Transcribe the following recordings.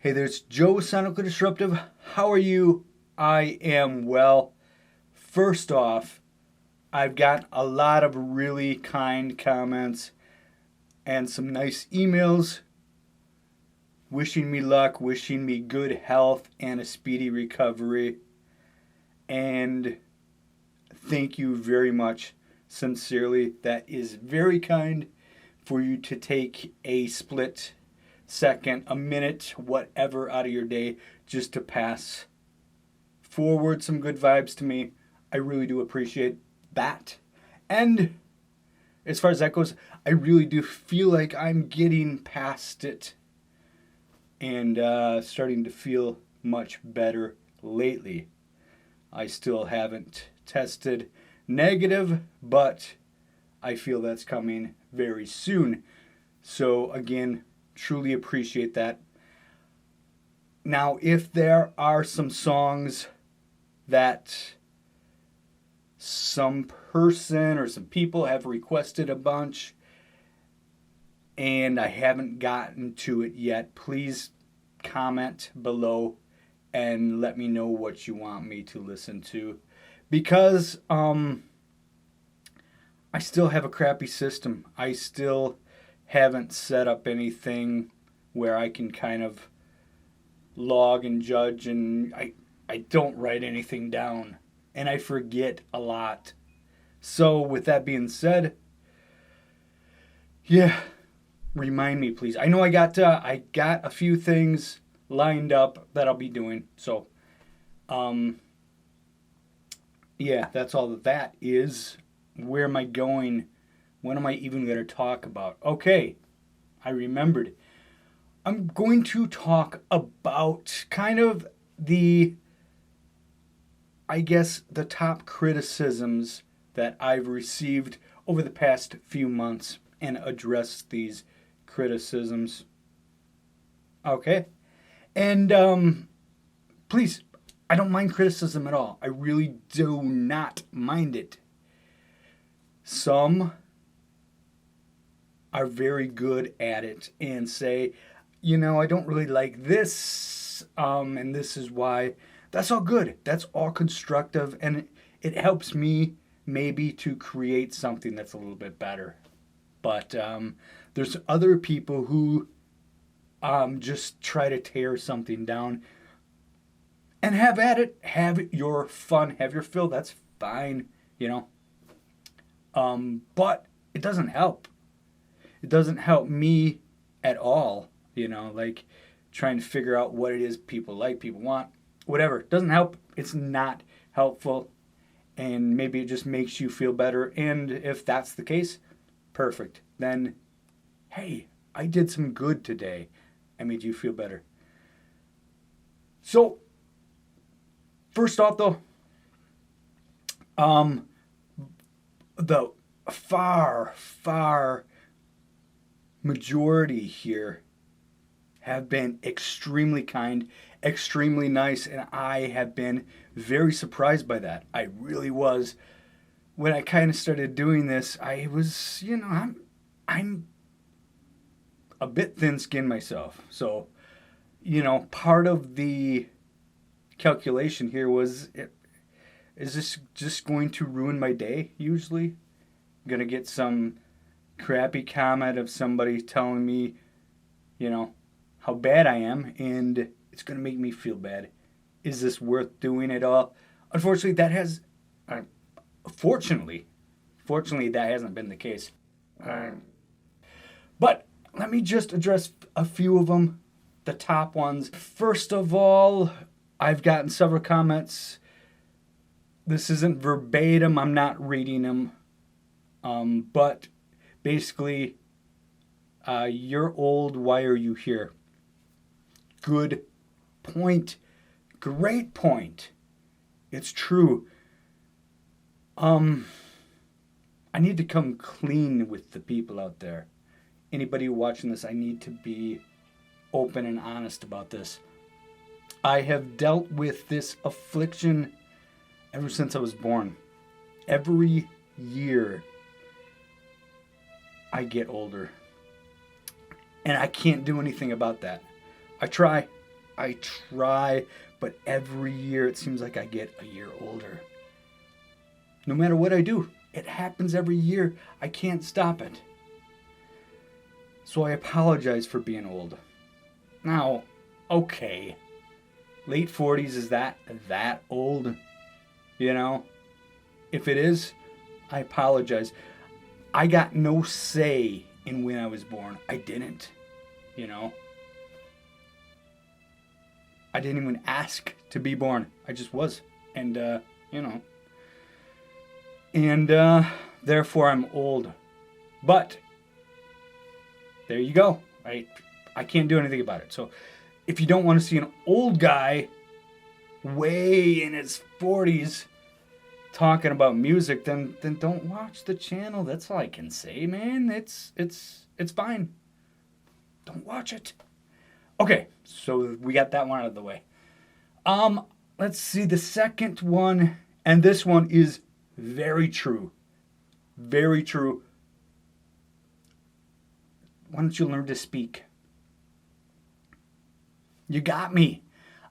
Hey there's Joe, Sonically Disruptive. How are you? I am well. First off, I've got a lot of really kind comments and some nice emails wishing me luck, wishing me good health and a speedy recovery. And thank you very much, sincerely. That is very kind for you to take a split second, a minute, whatever out of your day just to pass forward some good vibes to me. I really do appreciate that. And as far as that goes, I really do feel like I'm getting past it and starting to feel much better lately. I still haven't tested negative, but I feel that's coming very soon. So again, truly appreciate that. Now, if there are some songs that some person or some people have requested a bunch and I haven't gotten to it yet, please comment below and let me know what you want me to listen to. Because I still have a crappy system. I still haven't set up anything where I can kind of log and judge, and I don't write anything down and I forget a lot. So with that being said, yeah, remind me please. I know I got a few things lined up that I'll be doing. So yeah, that's all that is. Where am I going? What am I even going to talk about? Okay, I remembered. I'm going to talk about kind of the top criticisms that I've received over the past few months and address these criticisms. Okay? And please, I don't mind criticism at all. I really do not mind it. Some are very good at it and say, I don't really like this, and this is why. That's all good. That's all constructive, and it helps me maybe to create something that's a little bit better. But there's other people who just try to tear something down. And have at it. Have your fun. Have your fill. That's fine, But it doesn't help. It doesn't help me at all, like trying to figure out what it is people like, people want, whatever. It doesn't help. It's not helpful. And maybe it just makes you feel better. And if that's the case, perfect. Then, hey, I did some good today. I made you feel better. So, first off, though, the far majority here have been extremely kind, extremely nice, and I have been very surprised by that. I really was. When I kind of started doing this, I was, I'm a bit thin-skinned myself. So, part of the calculation here was, is this just going to ruin my day, usually? I'm going to get some crappy comment of somebody telling me, how bad I am, and it's going to make me feel bad. Is this worth doing at all? Unfortunately, fortunately, that hasn't been the case. But let me just address a few of them, the top ones. First of all, I've gotten several comments. This isn't verbatim. I'm not reading them. But basically, you're old. Why are you here? Good point. Great point. It's true. I need to come clean with the people out there. Anybody watching this, I need to be open and honest about this. I have dealt with this affliction ever since I was born. Every year I get older. And I can't do anything about that. I try. I try, but every year it seems like I get a year older. No matter what I do, it happens every year. I can't stop it. So I apologize for being old. Now, okay, late 40s, is that old? You know? If it is, I apologize. I got no say in when I was born. I didn't. You know? I didn't even ask to be born. I just was. And, you know. And, therefore I'm old. But, there you go. I can't do anything about it. So, if you don't want to see an old guy way in his 40s talking about music, then don't watch the channel. That's all I can say, man. It's fine. Don't watch it. Okay, so we got that one out of the way. Let's see the second one, and this one is very true. Very true. Why don't you learn to speak? You got me.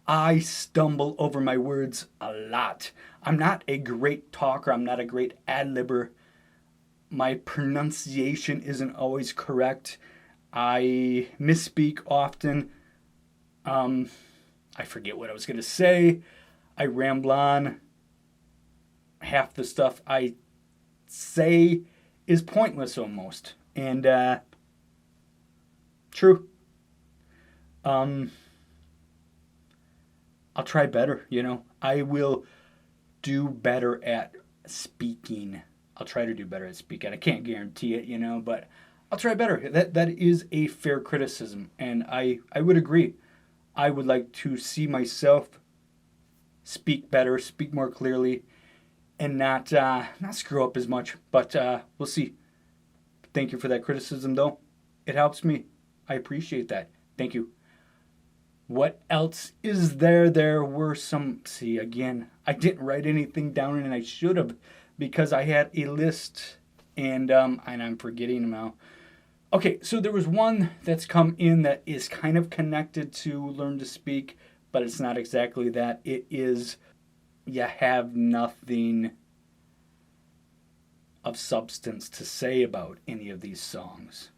I stumble over my words a lot. I'm not a great talker. I'm not a great ad-libber. My pronunciation isn't always correct. I misspeak often. I forget what I was going to say. I ramble on. Half the stuff I say is pointless almost. And, true. I'll try better, you know. I will do better at speaking. I'll try to do better at speaking. I can't guarantee it, you know, but I'll try better. That is a fair criticism, and I would agree. I would like to see myself speak better, speak more clearly, and not screw up as much. But we'll see. Thank you for that criticism, though. It helps me. I appreciate that. Thank you. What else is there? There were some... See, again, I didn't write anything down, and I should have, because I had a list, and I'm forgetting them now. Okay, so there was one that's come in that is kind of connected to Learn to Speak, but it's not exactly that. It is, you have nothing of substance to say about any of these songs.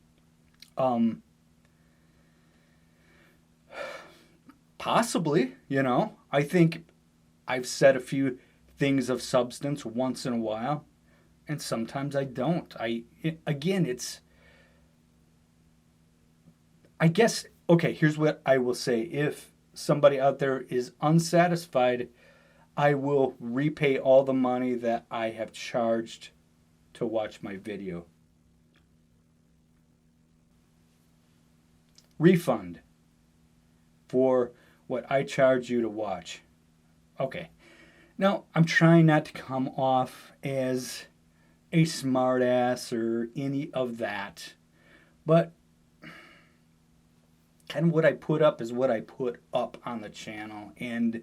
Possibly, you know. I think I've said a few things of substance once in a while, and sometimes I don't. I guess, okay, here's what I will say. If somebody out there is unsatisfied, I will repay all the money that I have charged to watch my video. Refund for what I charge you to watch. Okay. Now, I'm trying not to come off as a smartass or any of that, but kind of what I put up is what I put up on the channel, and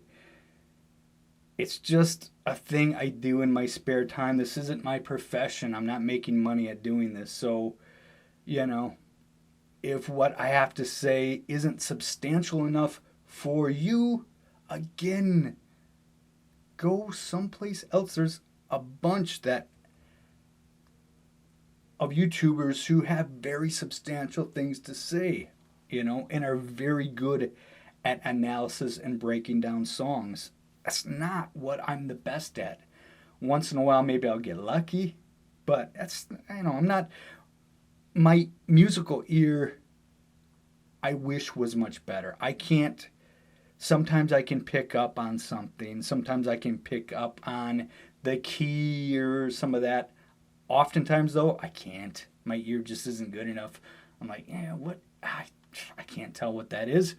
it's just a thing I do in my spare time. This isn't my profession. I'm not making money at doing this, so, you know, if what I have to say isn't substantial enough for you, again, go someplace else. There's a bunch of YouTubers who have very substantial things to say, you know, and are very good at analysis and breaking down songs. That's not what I'm the best at. Once in a while, maybe I'll get lucky, but that's, you know, I'm not, my musical ear, I wish was much better. I can't, sometimes I can pick up on something. Sometimes I can pick up on the key or some of that. Oftentimes, though, I can't. My ear just isn't good enough. I'm like, yeah, what? I can't tell what that is.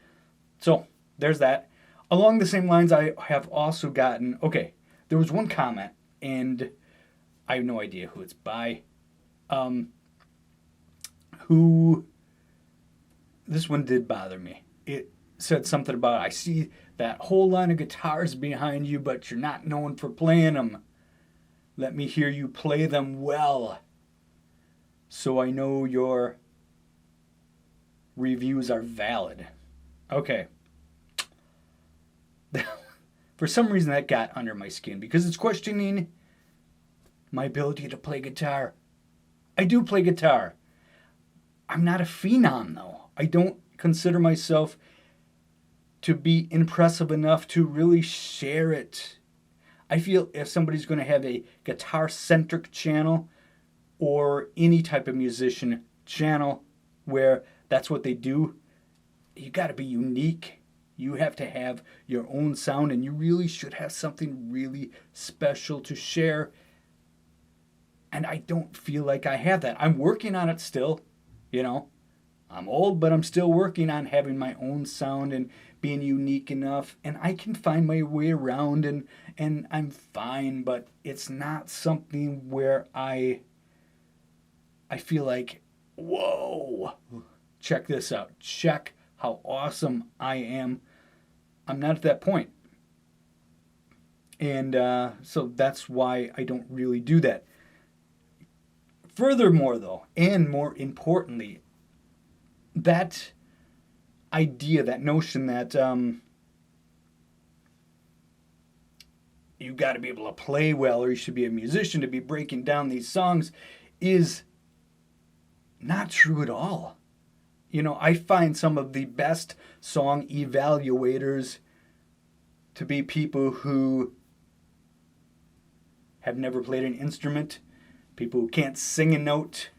So, there's that. Along the same lines, I have also gotten, okay, there was one comment, and I have no idea who it's by, this one did bother me. It said something about, I see that whole line of guitars behind you, but you're not known for playing them. Let me hear you play them well, so I know your reviews are valid. Okay. For some reason, that got under my skin because it's questioning my ability to play guitar. I do play guitar. I'm not a phenom, though. I don't consider myself to be impressive enough to really share it. I feel if somebody's going to have a guitar-centric channel or any type of musician channel where that's what they do, you got to be unique. You have to have your own sound, and you really should have something really special to share. And I don't feel like I have that. I'm working on it still, you know. I'm old, but I'm still working on having my own sound and being unique enough. And I can find my way around, and I'm fine, but it's not something where I feel like, whoa, check this out. Check how awesome I am. I'm not at that point. And so that's why I don't really do that. Furthermore, though, and more importantly, that idea, that notion that you've got to be able to play well or you should be a musician to be breaking down these songs is not true at all. You know, I find some of the best song evaluators to be people who have never played an instrument, people who can't sing a note,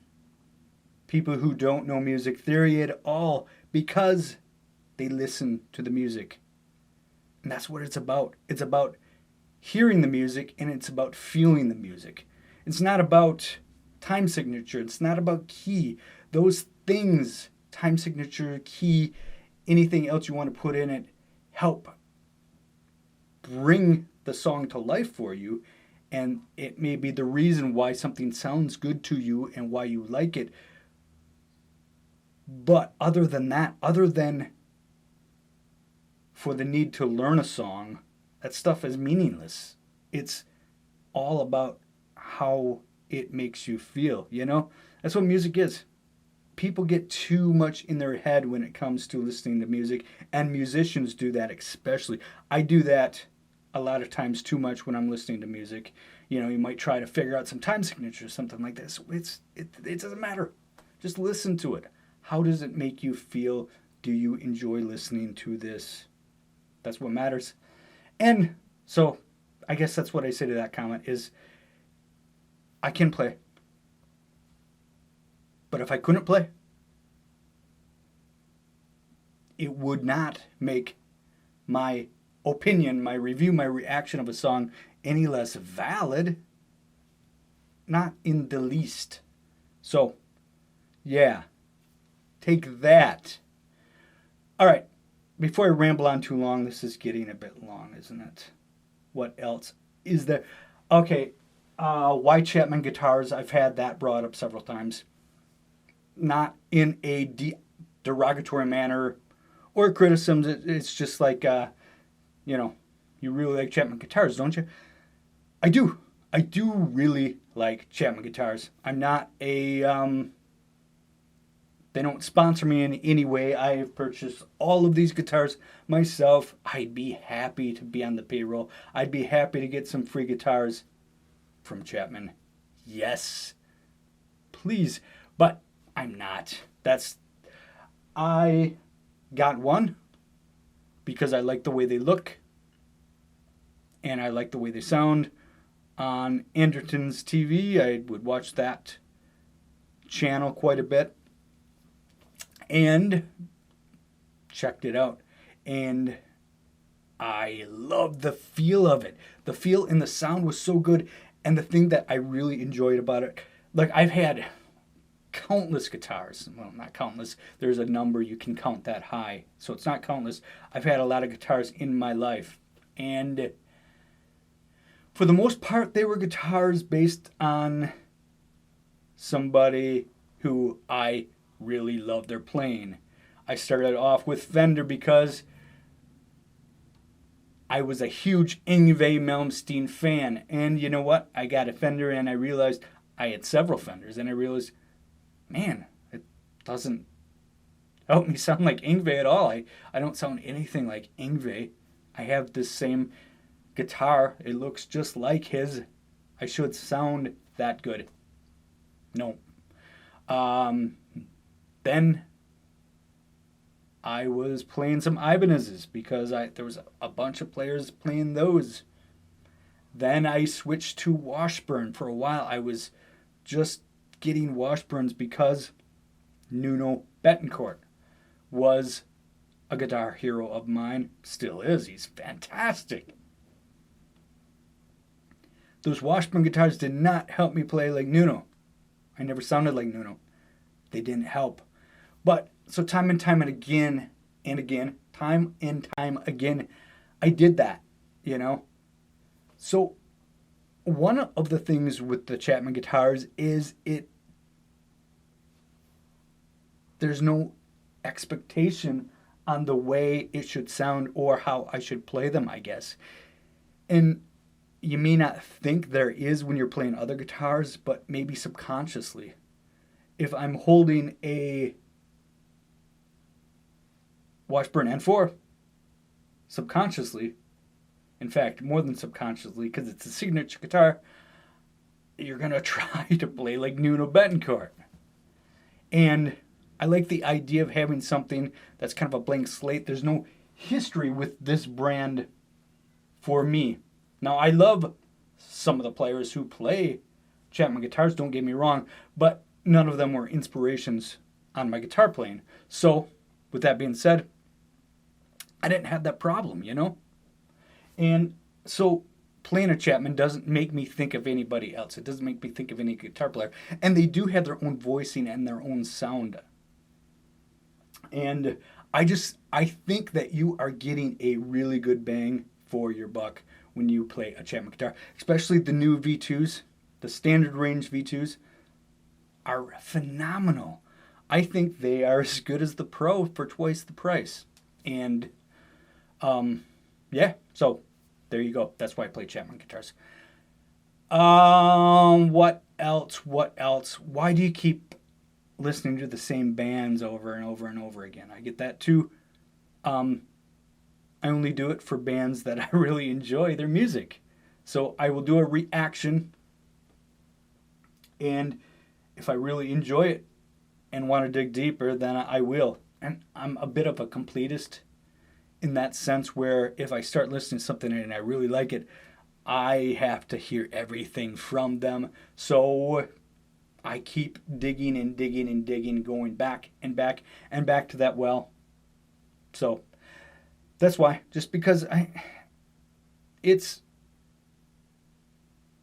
people who don't know music theory at all because they listen to the music. And that's what it's about. It's about hearing the music and it's about feeling the music. It's not about time signature. It's not about key. Those things, time signature, key, anything else you want to put in it, help bring the song to life for you. And it may be the reason why something sounds good to you and why you like it. But other than that, other than for the need to learn a song, that stuff is meaningless. It's all about how it makes you feel, you know? That's what music is. People get too much in their head when it comes to listening to music, and musicians do that especially. I do that a lot of times too much when I'm listening to music. You know, you might try to figure out some time signature or something like this. It doesn't matter. Just listen to it. How does it make you feel? Do you enjoy listening to this? That's what matters. And so I guess that's what I say to that comment is I can play. But if I couldn't play, it would not make my opinion, my review, my reaction of a song any less valid. Not in the least. So, yeah. Take that. All right. Before I ramble on too long, this is getting a bit long, isn't it? What else is there? Okay. Why Chapman guitars? I've had that brought up several times. Not in a derogatory manner or criticisms. It's just like, you know, you really like Chapman guitars, don't you? I do. I do really like Chapman guitars. I'm not a... they don't sponsor me in any way. I have purchased all of these guitars myself. I'd be happy to be on the payroll. I'd be happy to get some free guitars from Chapman. Yes. Please. But I'm not. I got one because I like the way they look and I like the way they sound. On Anderton's TV, I would watch that channel quite a bit and checked it out. And I loved the feel of it. The feel and the sound was so good. And the thing that I really enjoyed about it, like I've had countless guitars. Well, not countless. There's a number you can count that high. So it's not countless. I've had a lot of guitars in my life. And for the most part, they were guitars based on somebody who I really loved their playing. I started off with Fender because I was a huge Yngwie Malmsteen fan. And you know what? I got a Fender and I realized I had several Fenders. And I realized, man, it doesn't help me sound like Yngwie at all. I don't sound anything like Yngwie. I have this same guitar. It looks just like his. I should sound that good. No. Then I was playing some Ibanez's because there was a bunch of players playing those. Then I switched to Washburn. For a while I was just getting Washburns because Nuno Betancourt was a guitar hero of mine. Still is. He's fantastic. Those Washburn guitars did not help me play like Nuno. I never sounded like Nuno. They didn't help. But so time and time again, I did that, you know. So one of the things with the Chapman guitars is there's no expectation on the way it should sound or how I should play them, I guess. And you may not think there is when you're playing other guitars, but maybe subconsciously. If I'm holding a Washburn N4, subconsciously, in fact, more than subconsciously, because it's a signature guitar, you're going to try to play like Nuno Betancourt. And I like the idea of having something that's kind of a blank slate. There's no history with this brand for me. Now, I love some of the players who play Chapman guitars, don't get me wrong, but none of them were inspirations on my guitar playing. So, with that being said, I didn't have that problem, you know? And so, playing a Chapman doesn't make me think of anybody else. It doesn't make me think of any guitar player. And they do have their own voicing and their own sound. And I think that you are getting a really good bang for your buck when you play a Chapman guitar, especially the new V2s, the standard range V2s are phenomenal. I think they are as good as the Pro for twice the price. And yeah, so there you go. That's why I play Chapman guitars. What else? Why do you keep listening to the same bands over and over and over again? I get that too. I only do it for bands that I really enjoy their music. So I will do a reaction, and if I really enjoy it and want to dig deeper, then I will. And I'm a bit of a completist in that sense, where if I start listening to something and I really like it, I have to hear everything from them. So I keep digging and digging and digging, going back and back and back to that well. So that's why, just because it's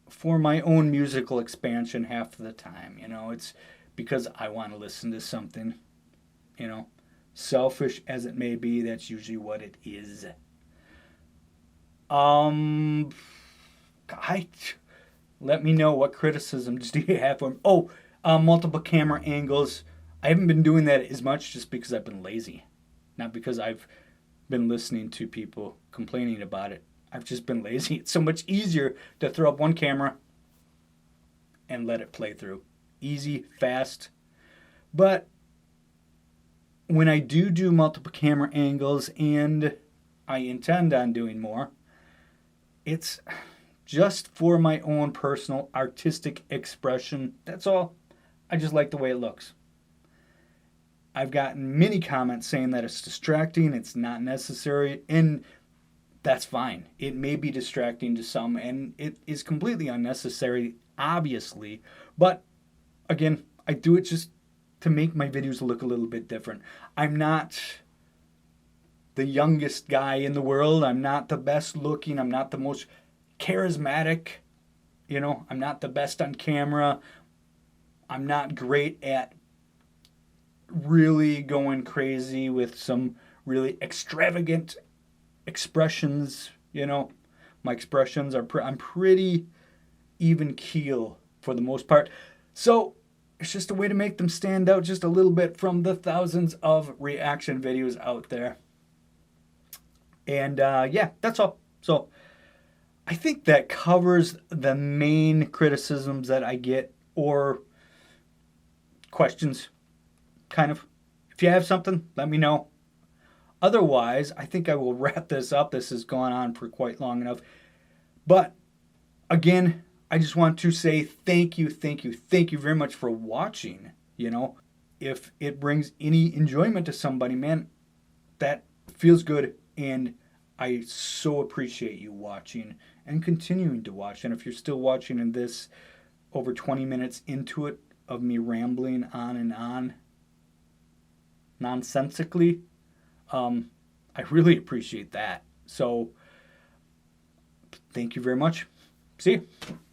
for my own musical expansion half the time, you know. It's because I want to listen to something, you know. Selfish as it may be, that's usually what it is. Let me know, what criticisms do you have for me? Multiple camera angles. I haven't been doing that as much just because I've been lazy. Not because I've been listening to people complaining about it. I've just been lazy. It's so much easier to throw up one camera and let it play through. Easy, fast. But when I do multiple camera angles, and I intend on doing more, it's just for my own personal artistic expression. That's all. I just like the way it looks. I've gotten many comments saying that it's distracting, it's not necessary, and that's fine. It may be distracting to some, and it is completely unnecessary, obviously. But, again, I do it just to make my videos look a little bit different. I'm not the youngest guy in the world. I'm not the best looking. I'm not the most charismatic. You know, I'm not the best on camera. I'm not great at really going crazy with some really extravagant expressions, you know. My expressions are I'm pretty even keel for the most part. So it's just a way to make them stand out just a little bit from the thousands of reaction videos out there. And yeah, that's all. So I think that covers the main criticisms that I get, or questions, kind of. If you have something, let me know. Otherwise, I think I will wrap this up. This has gone on for quite long enough. But again, I just want to say thank you, thank you, thank you very much for watching. If it brings any enjoyment to somebody, man, that feels good. And I so appreciate you watching and continuing to watch. And if you're still watching in this over 20 minutes into it of me rambling on and on nonsensically, I really appreciate that. So thank you very much. See you.